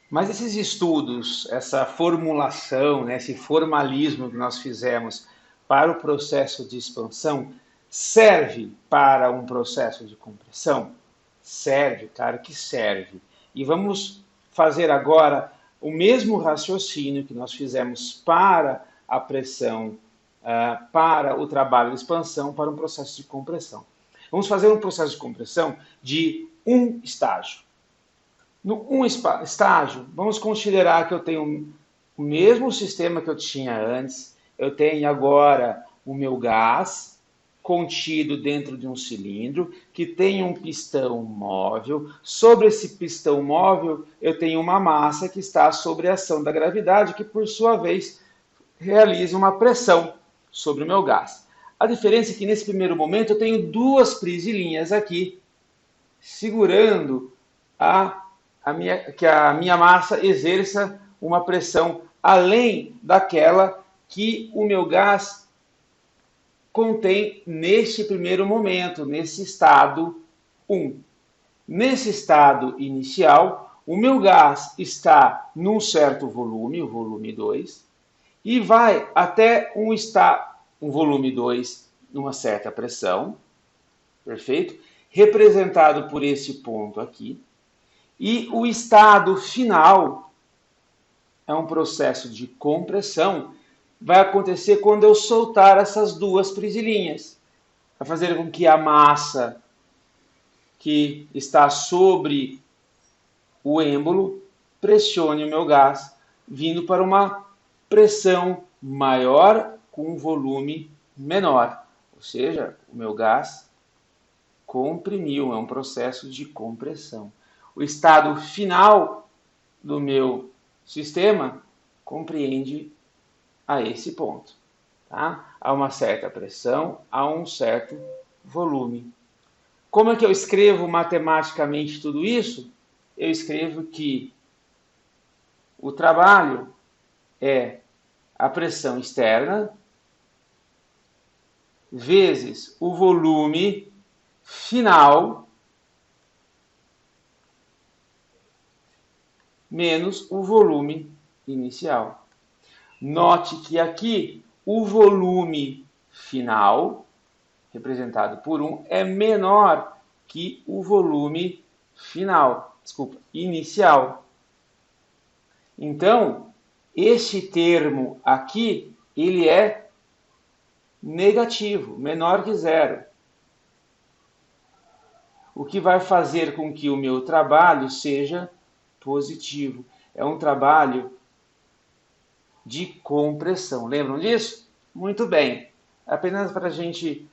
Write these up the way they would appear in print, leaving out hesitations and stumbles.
Mas esses estudos, essa formulação, né, esse formalismo que nós fizemos para o processo de expansão, serve para um processo de compressão? Serve, claro que serve. E vamos fazer agora o mesmo raciocínio que nós fizemos para a pressão, para o trabalho de expansão, para um processo de compressão. Vamos fazer um processo de compressão de um estágio. No um estágio, vamos considerar que eu tenho o mesmo sistema que eu tinha antes, eu tenho agora o meu gás contido dentro de um cilindro, que tem um pistão móvel. Sobre esse pistão móvel, eu tenho uma massa que está sob a ação da gravidade, que por sua vez realiza uma pressão sobre o meu gás. A diferença é que nesse primeiro momento eu tenho duas prisilinhas aqui, segurando que a minha massa exerça uma pressão além daquela que o meu gás contém neste primeiro momento, nesse estado 1. Nesse estado inicial, o meu gás está num certo volume, o volume 2, e vai até um volume 2 numa certa pressão, perfeito? Representado por esse ponto aqui. E o estado final é um processo de compressão, vai acontecer quando eu soltar essas duas prisilinhas. Vai fazer com que a massa que está sobre o êmbolo pressione o meu gás, vindo para uma pressão maior com um volume menor. Ou seja, o meu gás comprimiu, é um processo de compressão. O estado final do meu sistema compreende a esse ponto. Tá? Há uma certa pressão, há um certo volume. Como é que eu escrevo matematicamente tudo isso? Eu escrevo que o trabalho é a pressão externa vezes o volume final menos o volume inicial. Note que aqui o volume final, representado por 1, é menor que o volume inicial. Então, este termo aqui, ele é negativo, menor que zero. O que vai fazer com que o meu trabalho seja positivo. É um trabalho de compressão. Lembram disso? Muito bem. Apenas para a gente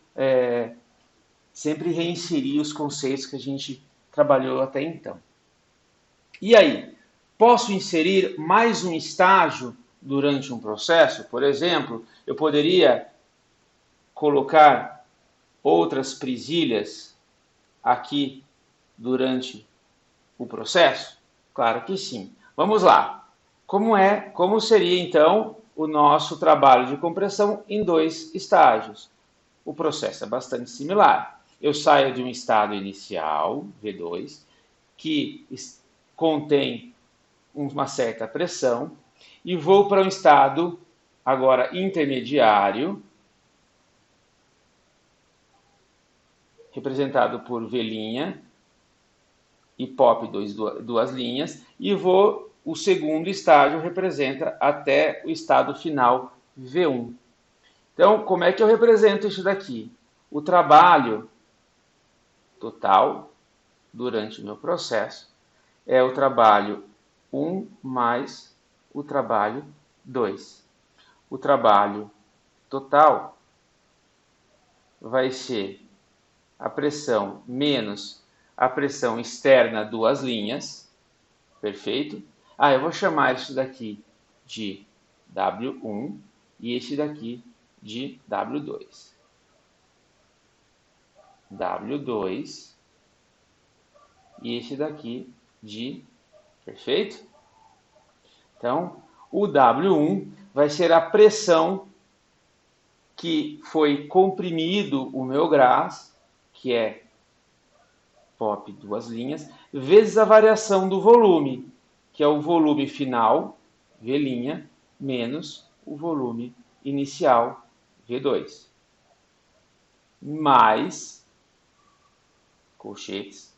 sempre reinserir os conceitos que a gente trabalhou até então. E aí? Posso inserir mais um estágio durante um processo? Por exemplo, eu poderia colocar outras presilhas aqui durante o processo? Claro que sim. Vamos lá. Como seria então o nosso trabalho de compressão em dois estágios? O processo é bastante similar. Eu saio de um estado inicial, V2, que contém uma certa pressão, e vou para um estado agora intermediário, representado por V', e POP duas linhas, e o segundo estágio representa até o estado final V1. Então, como é que eu represento isso daqui? O trabalho total durante o meu processo é o trabalho 1 mais o trabalho 2. O trabalho total vai ser a pressão menos a pressão externa duas linhas, perfeito? Eu vou chamar isso daqui de W1 e esse daqui de W2. W2 e esse daqui de... Perfeito? Então, o W1 vai ser a pressão que foi comprimido o meu gás, que é POP duas linhas, vezes a variação do volume. que é o volume final, V', menos o volume inicial, V2, mais, colchetes,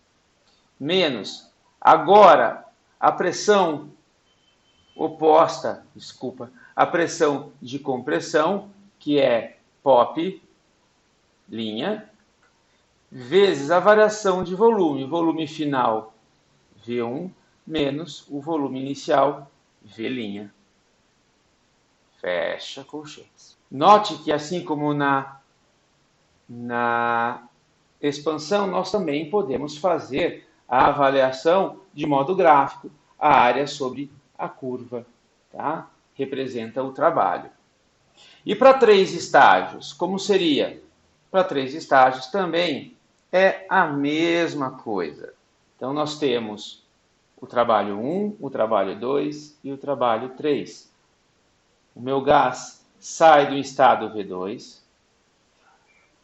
menos, agora, a pressão oposta, a pressão de compressão, que é POP', vezes a variação de volume final, V1, menos o volume inicial, V'. Fecha colchetes. Note que assim como na expansão, nós também podemos fazer a avaliação de modo gráfico, a área sobre a curva, tá? Representa o trabalho. E para 3 estágios, como seria? Para 3 estágios também é a mesma coisa. Então, nós temos o trabalho 1, o trabalho 2 e o trabalho 3. O meu gás sai do estado V2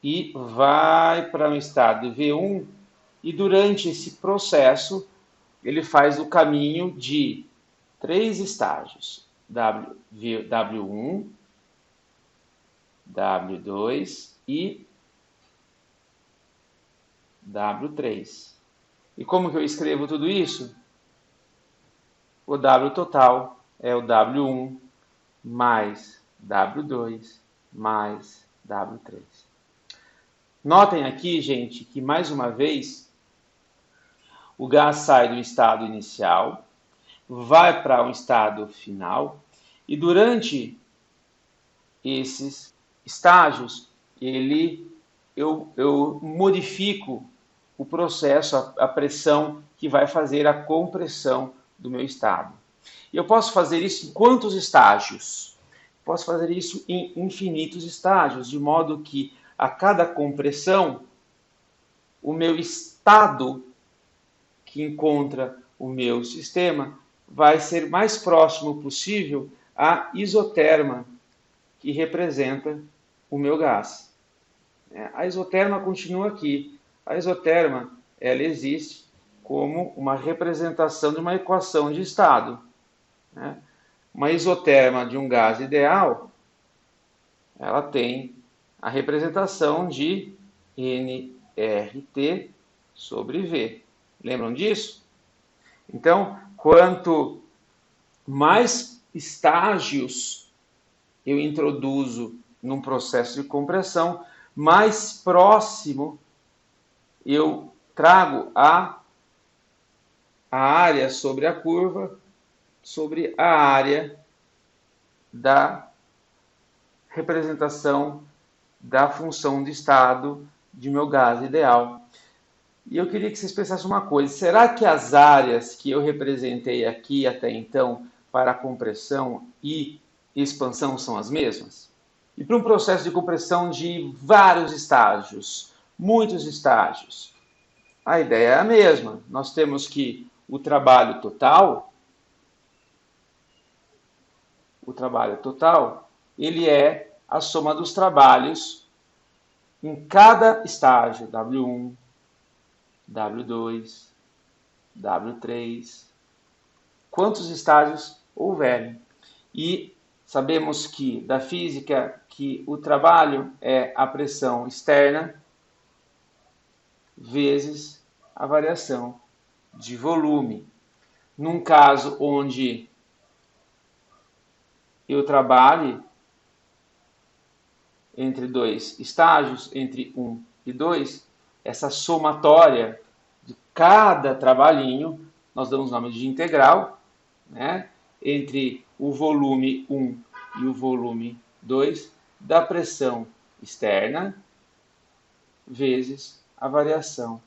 e vai para um estado V1, e durante esse processo ele faz o caminho de 3 estágios, W1, W2 e W3. E como que eu escrevo tudo isso? O W total é o W1 mais W2 mais W3. Notem aqui, gente, que mais uma vez o gás sai do estado inicial, vai para um estado final, e durante esses estágios eu modifico o processo, a pressão que vai fazer a compressão do meu estado. E eu posso fazer isso em quantos estágios? Posso fazer isso em infinitos estágios, de modo que a cada compressão, o meu estado que encontra o meu sistema vai ser mais próximo possível à isoterma, que representa o meu gás. A isoterma continua aqui. A isoterma, ela existe como uma representação de uma equação de estado. Uma isoterma de um gás ideal, ela tem a representação de nRT sobre V. Lembram disso? Então, quanto mais estágios eu introduzo num processo de compressão, mais próximo eu trago a área sobre a curva, sobre a área da representação da função de estado de meu gás ideal. E eu queria que vocês pensassem uma coisa: será que as áreas que eu representei aqui até então para a compressão e expansão são as mesmas? E para um processo de compressão de vários estágios, muitos estágios, a ideia é a mesma. Nós temos que o trabalho total, ele é a soma dos trabalhos em cada estágio, W1, W2, W3, quantos estágios houverem. E sabemos que da física que o trabalho é a pressão externa vezes a variação de volume. Num caso onde eu trabalhe entre 2 estágios, entre 1 e 2, essa somatória de cada trabalhinho, nós damos o nome de integral, né, entre o volume 1 e o volume 2, da pressão externa vezes a variação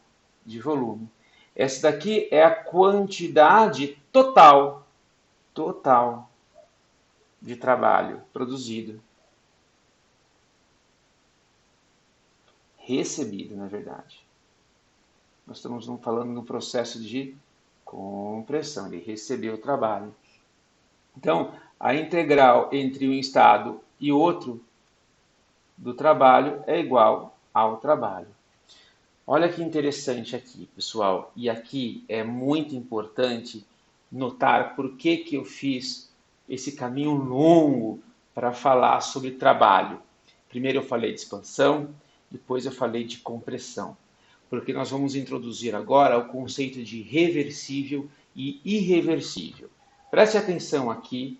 de volume. Essa daqui é a quantidade total de trabalho produzido. Recebido, na verdade. Nós estamos falando no processo de compressão, ele recebeu o trabalho. Então, a integral entre um estado e outro do trabalho é igual ao trabalho. Olha que interessante aqui, pessoal. E aqui é muito importante notar por que eu fiz esse caminho longo para falar sobre trabalho. Primeiro eu falei de expansão, depois eu falei de compressão, porque nós vamos introduzir agora o conceito de reversível e irreversível. Preste atenção aqui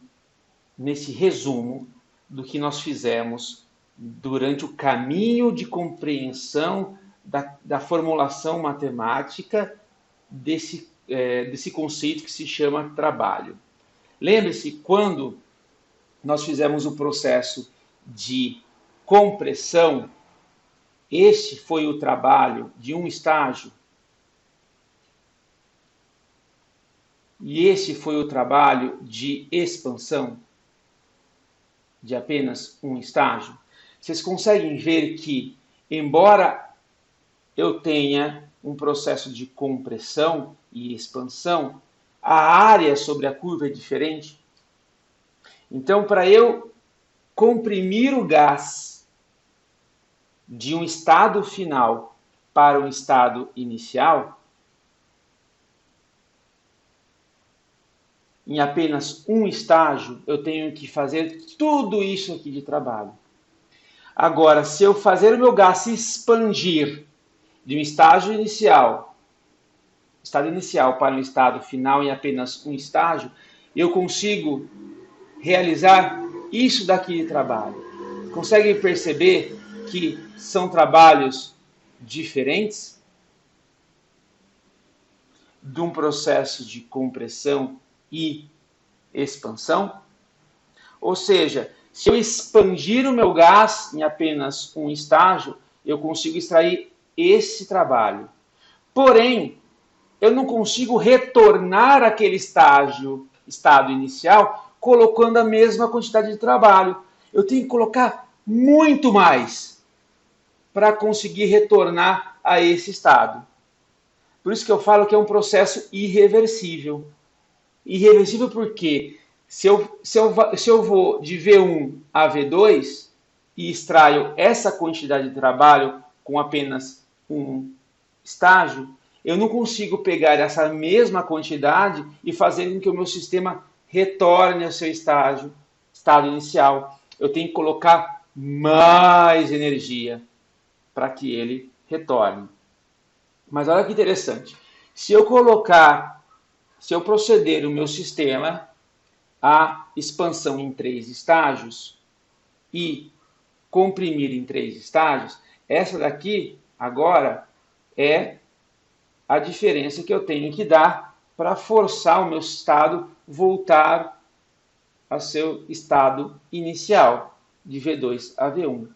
nesse resumo do que nós fizemos durante o caminho de compreensão da formulação matemática desse conceito que se chama trabalho. Lembre-se, quando nós fizemos o processo de compressão, este foi o trabalho de um estágio e esse foi o trabalho de expansão de apenas um estágio. Vocês conseguem ver que, embora eu tenha um processo de compressão e expansão, a área sobre a curva é diferente. Então, para eu comprimir o gás de um estado final para um estado inicial, em apenas um estágio, eu tenho que fazer tudo isso aqui de trabalho. Agora, se eu fazer o meu gás se expandir de um estado inicial para um estado final em apenas um estágio, eu consigo realizar isso daqui de trabalho. Conseguem perceber que são trabalhos diferentes de um processo de compressão e expansão? Ou seja, se eu expandir o meu gás em apenas um estágio, eu consigo extrair esse trabalho. Porém, eu não consigo retornar àquele estado inicial, colocando a mesma quantidade de trabalho. Eu tenho que colocar muito mais para conseguir retornar a esse estado. Por isso que eu falo que é um processo irreversível. Irreversível porque se eu vou de V1 a V2 e extraio essa quantidade de trabalho com apenas um estágio, eu não consigo pegar essa mesma quantidade e fazer com que o meu sistema retorne ao seu estado inicial. Eu tenho que colocar mais energia para que ele retorne. Mas olha que interessante. Se eu proceder o meu sistema à expansão em 3 estágios e comprimir em 3 estágios, essa daqui agora é a diferença que eu tenho que dar para forçar o meu estado voltar ao seu estado inicial, de V2 a V1.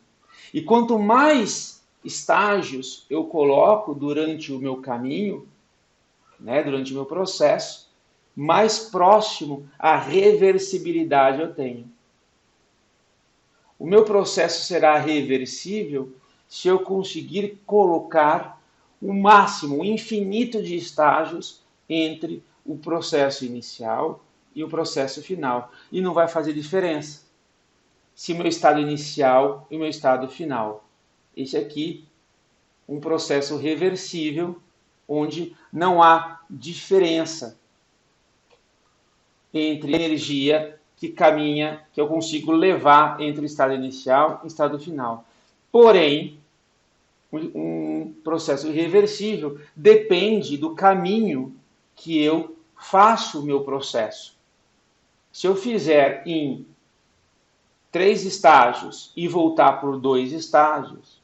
E quanto mais estágios eu coloco durante o meu caminho, durante o meu processo, mais próximo à reversibilidade eu tenho. O meu processo será reversível se eu conseguir colocar o máximo, o infinito de estágios entre o processo inicial e o processo final. E não vai fazer diferença se o meu estado inicial e o meu estado final. Esse aqui, um processo reversível, onde não há diferença entre energia que caminha, que eu consigo levar entre o estado inicial e o estado final. Porém, um processo irreversível depende do caminho que eu faço o meu processo. Se eu fizer em 3 estágios e voltar por 2 estágios,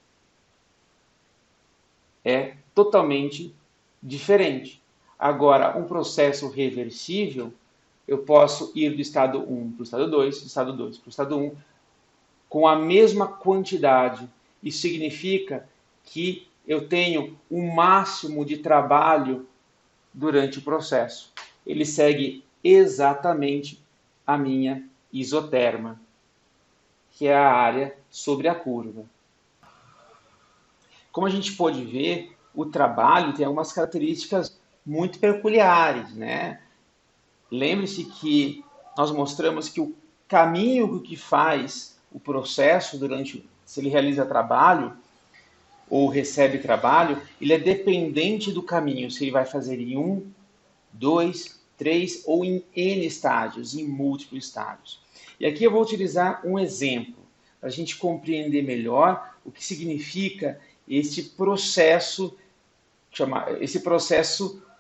é totalmente diferente. Agora, um processo reversível, eu posso ir do estado 1 para o estado 2, do estado 2 para o estado 1, com a mesma quantidade. Isso significa que eu tenho o máximo de trabalho durante o processo. Ele segue exatamente a minha isoterma, que é a área sobre a curva. Como a gente pode ver, o trabalho tem algumas características muito peculiares, né? Lembre-se que nós mostramos que o caminho que faz o processo se ele realiza trabalho ou recebe trabalho, ele é dependente do caminho, se ele vai fazer em 1, 2 3 ou em N estágios, em múltiplos estágios. E aqui eu vou utilizar um exemplo para a gente compreender melhor o que significa esse processo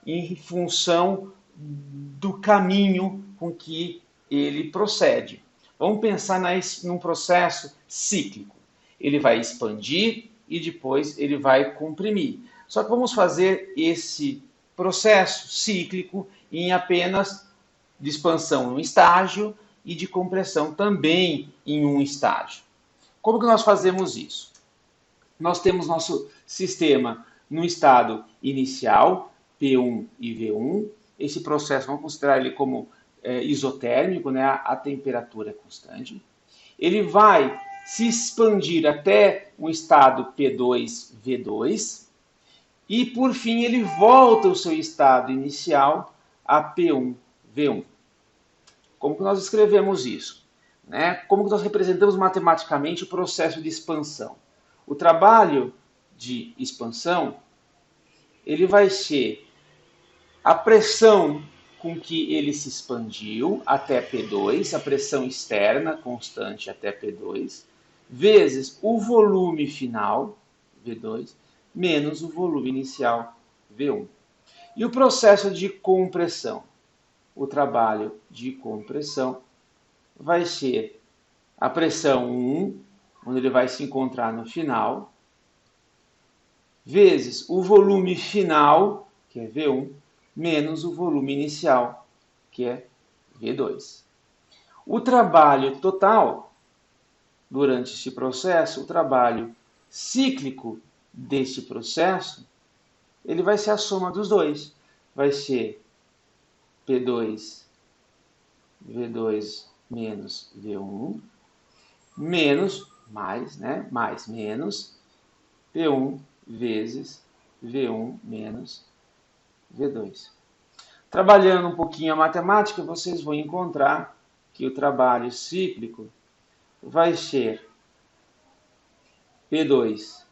em função do caminho com que ele procede. Vamos pensar num processo cíclico. Ele vai expandir e depois ele vai comprimir. Só que vamos fazer esse processo cíclico em apenas de expansão em um estágio e de compressão também em um estágio. Como que nós fazemos isso? Nós temos nosso sistema no estado inicial, P1 e V1. Esse processo, vamos considerar ele como isotérmico, né? A temperatura é constante. Ele vai se expandir até um estado P2, V2. E, por fim, ele volta ao seu estado inicial a P1, V1. Como que nós escrevemos isso? Né? Como que nós representamos matematicamente o processo de expansão? O trabalho de expansão, ele vai ser a pressão com que ele se expandiu até P2, a pressão externa constante até P2, vezes o volume final, V2, menos o volume inicial, V1. E o processo de compressão? O trabalho de compressão vai ser a pressão 1, onde ele vai se encontrar no final, vezes o volume final, que é V1, menos o volume inicial, que é V2. O trabalho total, durante esse processo, o trabalho cíclico desse processo, ele vai ser a soma dos dois. Vai ser P2, V2 menos V1, menos, menos, P1 vezes V1 menos V2. Trabalhando um pouquinho a matemática, vocês vão encontrar que o trabalho cíclico vai ser P2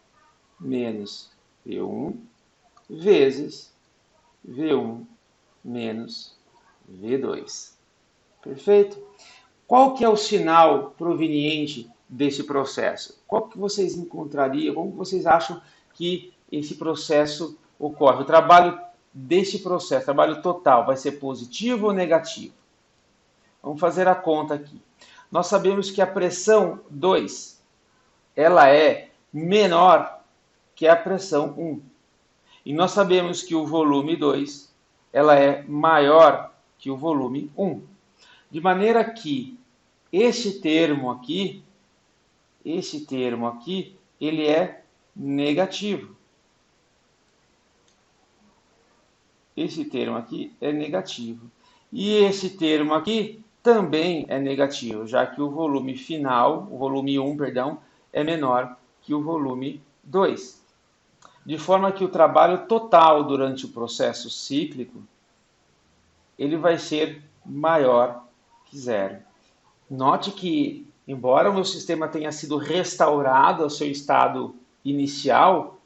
menos V1 vezes V1 menos V2. Perfeito? Qual que é o sinal proveniente desse processo? Qual que vocês encontrariam? Como vocês acham que esse processo ocorre? O trabalho desse processo, trabalho total, vai ser positivo ou negativo? Vamos fazer a conta aqui. Nós sabemos que a pressão 2, ela é menor que a pressão 1. E nós sabemos que o volume 2, ela é maior que o volume 1. De maneira que esse termo aqui, ele é negativo. Esse termo aqui é negativo. E esse termo aqui também é negativo, já que o volume final, o volume 1, perdão, é menor que o volume 2. De forma que o trabalho total durante o processo cíclico, ele vai ser maior que zero. Note que, embora o meu sistema tenha sido restaurado ao seu estado inicial,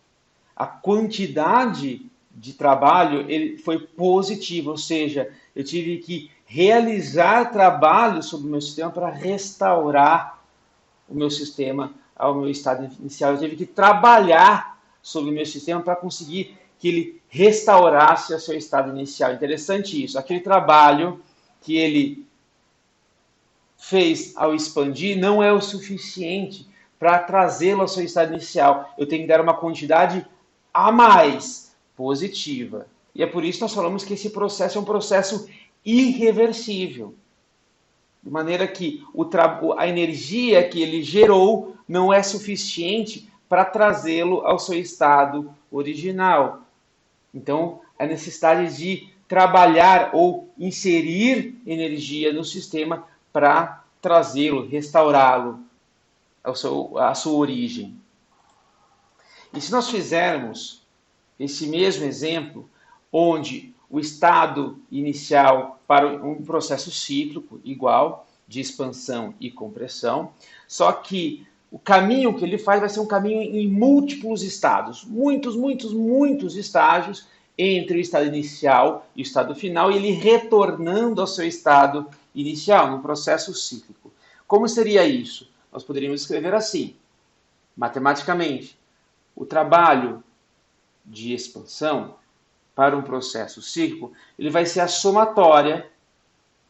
a quantidade de trabalho ele foi positiva, ou seja, eu tive que realizar trabalho sobre o meu sistema para restaurar o meu sistema ao meu estado inicial. Eu tive que trabalhar sobre o meu sistema para conseguir que ele restaurasse ao seu estado inicial. Interessante isso. Aquele trabalho que ele fez ao expandir não é o suficiente para trazê-lo ao seu estado inicial. Eu tenho que dar uma quantidade a mais positiva. E é por isso que nós falamos que esse processo é um processo irreversível. De maneira que a energia que ele gerou não é suficiente para trazê-lo ao seu estado original. Então, a necessidade de trabalhar ou inserir energia no sistema para trazê-lo, restaurá-lo à sua origem. E se nós fizermos esse mesmo exemplo, onde o estado inicial para um processo cíclico igual, de expansão e compressão, só que o caminho que ele faz vai ser um caminho em múltiplos estados, muitos estágios, entre o estado inicial e o estado final, e ele retornando ao seu estado inicial, no processo cíclico. Como seria isso? Nós poderíamos escrever assim, matematicamente, o trabalho de expansão para um processo cíclico, ele vai ser a somatória,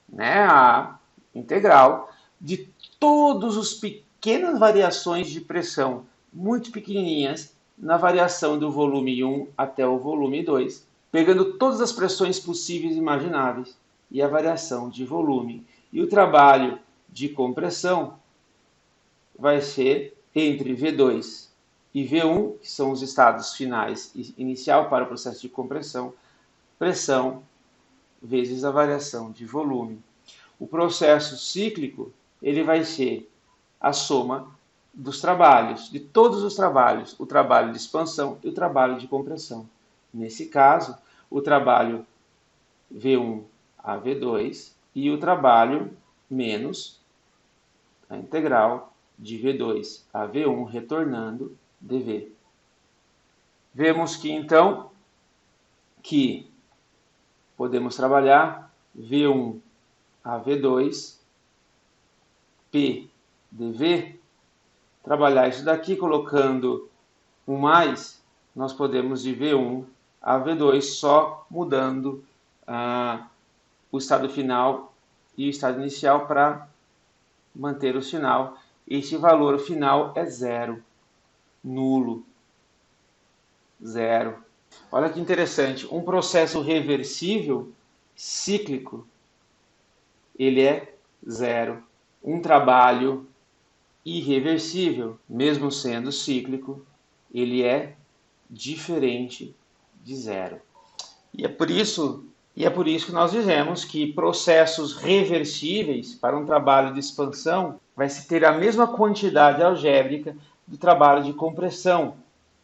né, a integral, de todas as pequenas variações de pressão, muito pequenininhas, na variação do volume 1 até o volume 2, pegando todas as pressões possíveis e imagináveis e a variação de volume. E o trabalho de compressão vai ser entre V2 e V1, que são os estados finais e inicial para o processo de compressão, pressão vezes a variação de volume. O processo cíclico, ele vai ser a soma dos trabalhos, de todos os trabalhos, o trabalho de expansão e o trabalho de compressão. Nesse caso, o trabalho V1 a V2 e o trabalho menos a integral de V2 a V1 retornando dV. Vemos que então que podemos trabalhar V1 a V2 P dV, trabalhar isso daqui colocando um mais, nós podemos de V1 a V2 só mudando o estado final e o estado inicial para manter o sinal. Este valor final é zero, nulo, zero. Olha que interessante, um processo reversível, cíclico, ele é zero. Um trabalho irreversível, mesmo sendo cíclico, ele é diferente de zero. E é por isso que nós dizemos que processos reversíveis para um trabalho de expansão vai se ter a mesma quantidade algébrica do trabalho de compressão.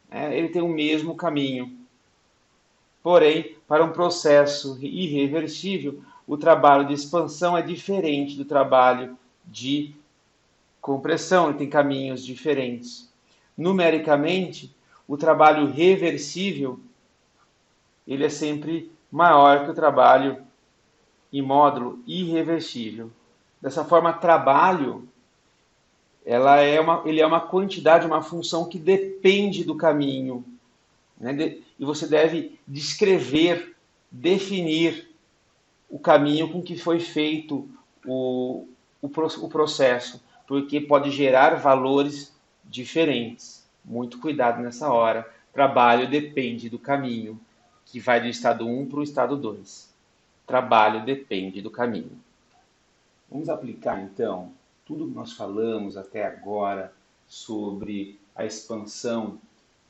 Ele tem o mesmo caminho. Porém, para um processo irreversível, o trabalho de expansão é diferente do trabalho de compressão, ele tem caminhos diferentes. Numericamente, o trabalho reversível ele é sempre maior que o trabalho em módulo irreversível. Dessa forma, trabalho ele é uma quantidade, uma função que depende do caminho. Né? E você deve descrever, definir o caminho com que foi feito o processo, porque pode gerar valores diferentes. Muito cuidado nessa hora. Trabalho depende do caminho, que vai do estado 1 para o estado 2. Trabalho depende do caminho. Vamos aplicar, então, tudo que nós falamos até agora sobre a expansão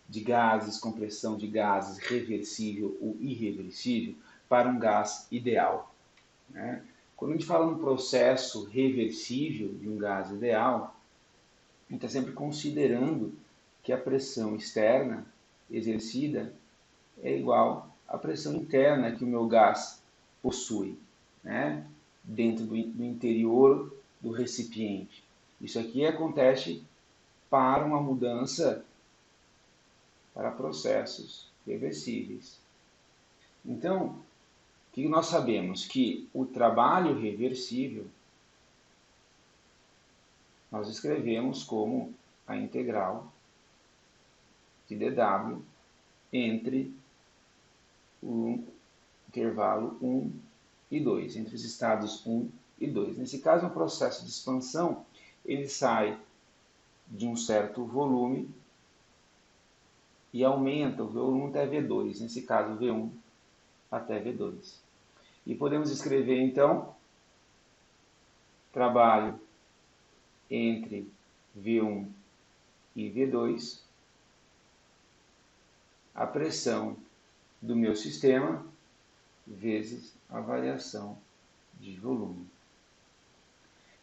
de gases, compressão de gases reversível ou irreversível para um gás ideal. Né? Quando a gente fala no processo reversível de um gás ideal, a gente está sempre considerando que a pressão externa exercida é igual à pressão interna que o meu gás possui, né? Dentro do interior do recipiente. Isso aqui acontece para uma mudança para processos reversíveis. Então, o que nós sabemos? Que o trabalho reversível nós escrevemos como a integral de dW entre o intervalo 1 e 2, entre os estados 1 e 2. Nesse caso, um processo de expansão, ele sai de um certo volume e aumenta o volume até V2, nesse caso V1 até V2. E podemos escrever, então, trabalho entre V1 e V2, a pressão do meu sistema vezes a variação de volume.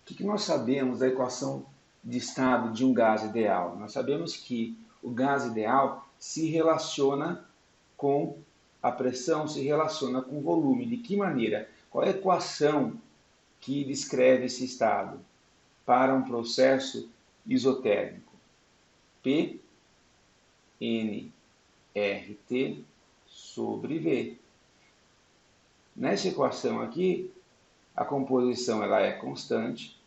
O que nós sabemos da equação de estado de um gás ideal? Nós sabemos que o gás ideal se relaciona com a pressão, se relaciona com o volume. De que maneira? Qual é a equação que descreve esse estado para um processo isotérmico? P, N, RT sobre V. Nessa equação aqui, a composição ela é constante,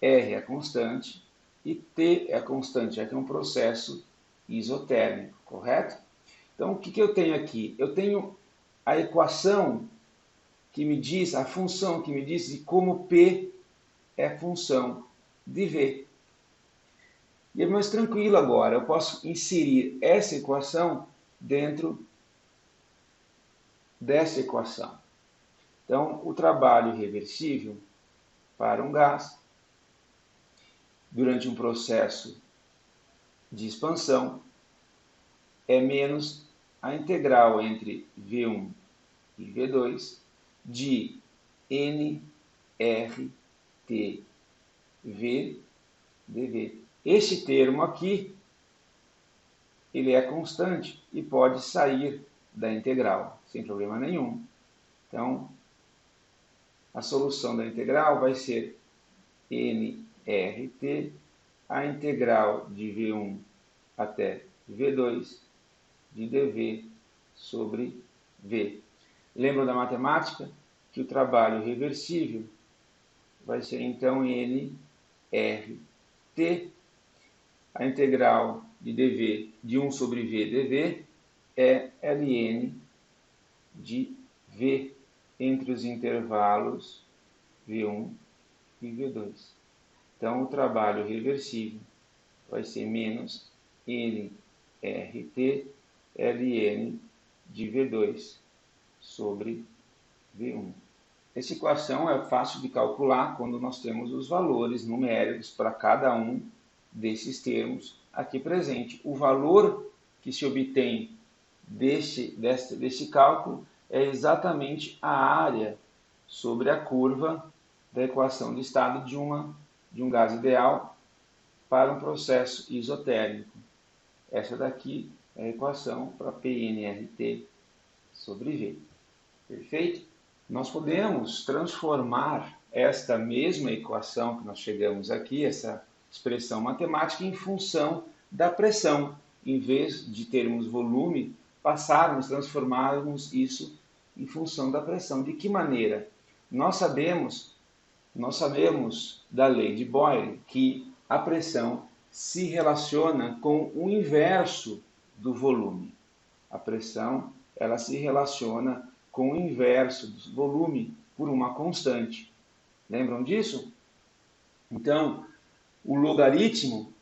R é constante e T é constante, já que é um processo isotérmico, correto? Então, o que eu tenho aqui? Eu tenho a equação que me diz, a função que me diz de como P é função de V. E é mais tranquilo agora, eu posso inserir essa equação dentro dessa equação. Então, o trabalho reversível para um gás durante um processo de expansão é menos a integral entre V1 e V2 de nRT V dV. Este termo aqui, ele é constante e pode sair da integral, sem problema nenhum. Então, a solução da integral vai ser nRT, a integral de V1 até V2 de dV sobre V. Lembram da matemática? Que o trabalho reversível vai ser então nRT, a integral de dV de 1 sobre V dV é ln de V entre os intervalos V1 e V2. Então, o trabalho reversível vai ser menos nRT ln de V2 sobre V1. Essa equação é fácil de calcular quando nós temos os valores numéricos para cada um desses termos aqui presente. O valor que se obtém desse cálculo é exatamente a área sobre a curva da equação de estado de um gás ideal para um processo isotérmico. Essa daqui é a equação para PNRT sobre V. Perfeito? Nós podemos transformar esta mesma equação que nós chegamos aqui, essa expressão matemática, em função da pressão. Em vez de termos volume, transformarmos isso em função da pressão. De que maneira? Nós sabemos da lei de Boyle que a pressão se relaciona com o inverso do volume. A pressão ela se relaciona com o inverso do volume por uma constante. Lembram disso? Então, o logaritmo,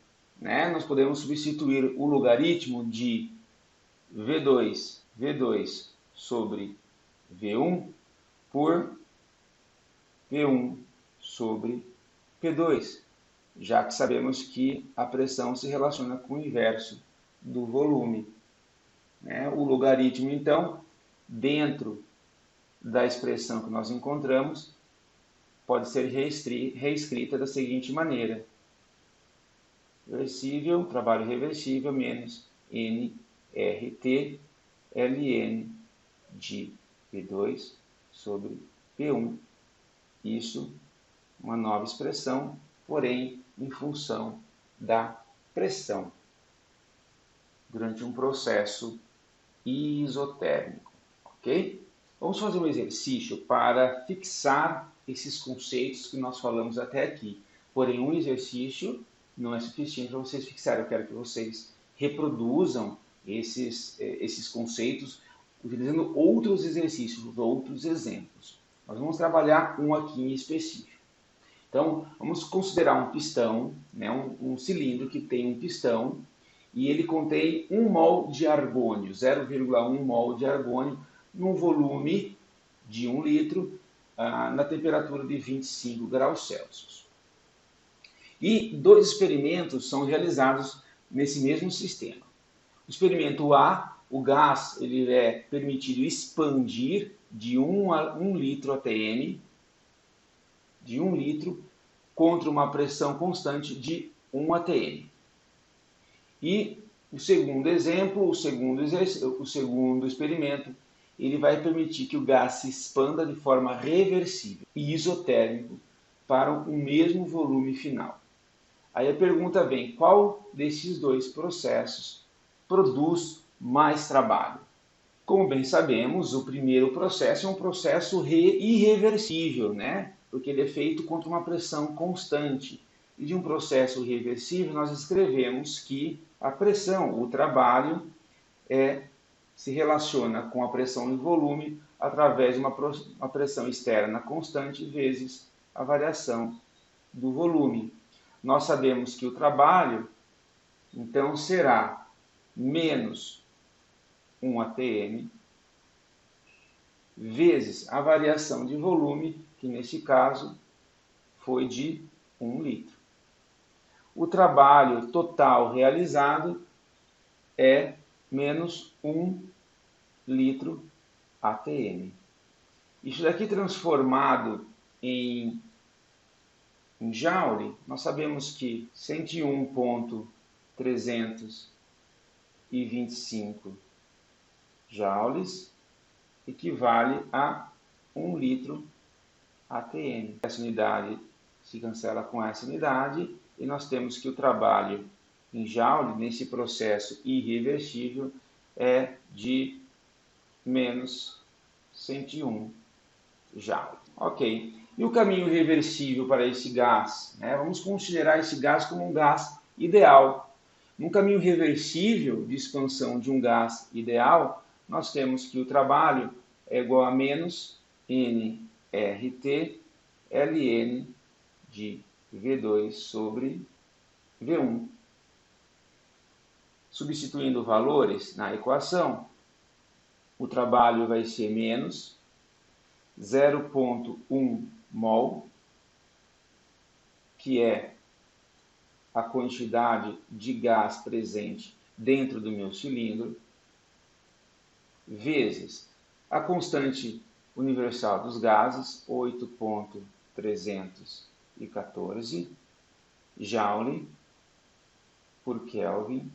nós podemos substituir o logaritmo de V2 sobre V1 por V1 sobre P2, já que sabemos que a pressão se relaciona com o inverso do volume. O logaritmo, então, dentro da expressão que nós encontramos, pode ser reescrita da seguinte maneira: trabalho reversível menos nRT ln de P2 sobre P1. Isso, uma nova expressão, porém em função da pressão durante um processo isotérmico, ok? Vamos fazer um exercício para fixar esses conceitos que nós falamos até aqui. Porém, um exercício não é suficiente para vocês fixarem. Eu quero que vocês reproduzam esses conceitos utilizando outros exercícios, outros exemplos. Nós vamos trabalhar um aqui em específico. Então, vamos considerar um pistão, um cilindro que tem um pistão, e ele contém 1 mol de argônio, 0,1 mol de argônio, num volume de 1 litro, na temperatura de 25 graus Celsius. E 2 experimentos são realizados nesse mesmo sistema. O experimento A, o gás ele é permitido expandir de 1 litro ATM, de 1 litro, contra uma pressão constante de 1 ATM. E o segundo exemplo, o segundo experimento, ele vai permitir que o gás se expanda de forma reversível e isotérmico para o mesmo volume final. Aí a pergunta vem, qual desses dois processos produz mais trabalho. Como bem sabemos, o primeiro processo é um processo irreversível, né? Porque ele é feito contra uma pressão constante. E de um processo reversível, nós escrevemos que a pressão, o trabalho, se relaciona com a pressão e volume através de uma pressão externa constante vezes a variação do volume. Nós sabemos que o trabalho, então, será menos 1 atm vezes a variação de volume, que nesse caso foi de 1 litro. O trabalho total realizado é menos 1 litro atm. Isso daqui transformado em joule, nós sabemos que 101.325 joules equivale a 1 litro atm. Essa unidade se cancela com essa unidade e nós temos que o trabalho em joule, nesse processo irreversível, é de menos 101 joule. Ok. E o caminho reversível para esse gás? Vamos considerar esse gás como um gás ideal. No caminho reversível de expansão de um gás ideal, nós temos que o trabalho é igual a menos nRT ln de V2 sobre V1. Substituindo valores na equação, o trabalho vai ser menos 0,1 mol, que é a quantidade de gás presente dentro do meu cilindro, vezes a constante universal dos gases, 8,314 joule por Kelvin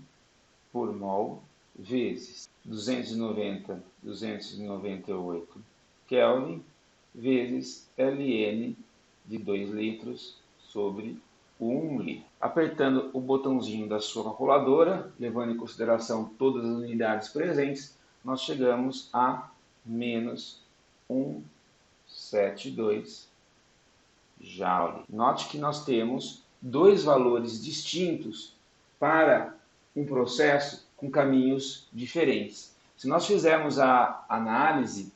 por mol, vezes 298 Kelvin, vezes ln de 2 litros sobre 1 litro. Apertando o botãozinho da sua calculadora, levando em consideração todas as unidades presentes, nós chegamos a menos 172 joule. Note que nós temos dois valores distintos para um processo com caminhos diferentes. Se nós fizermos a análise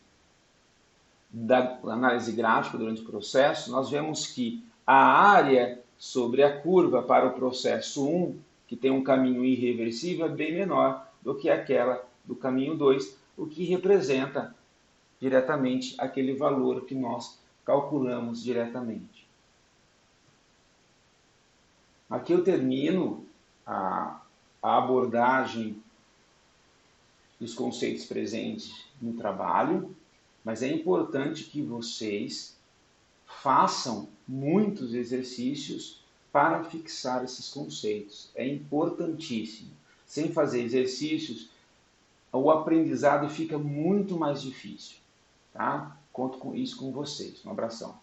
gráfica durante o processo, nós vemos que a área sobre a curva para o processo 1, que tem um caminho irreversível, é bem menor do que aquela do caminho 2, o que representa diretamente aquele valor que nós calculamos diretamente. Aqui eu termino a abordagem dos conceitos presentes no trabalho, mas é importante que vocês façam muitos exercícios para fixar esses conceitos. É importantíssimo. Sem fazer exercícios, o aprendizado fica muito mais difícil. Tá? Conto com isso com vocês. Um abração.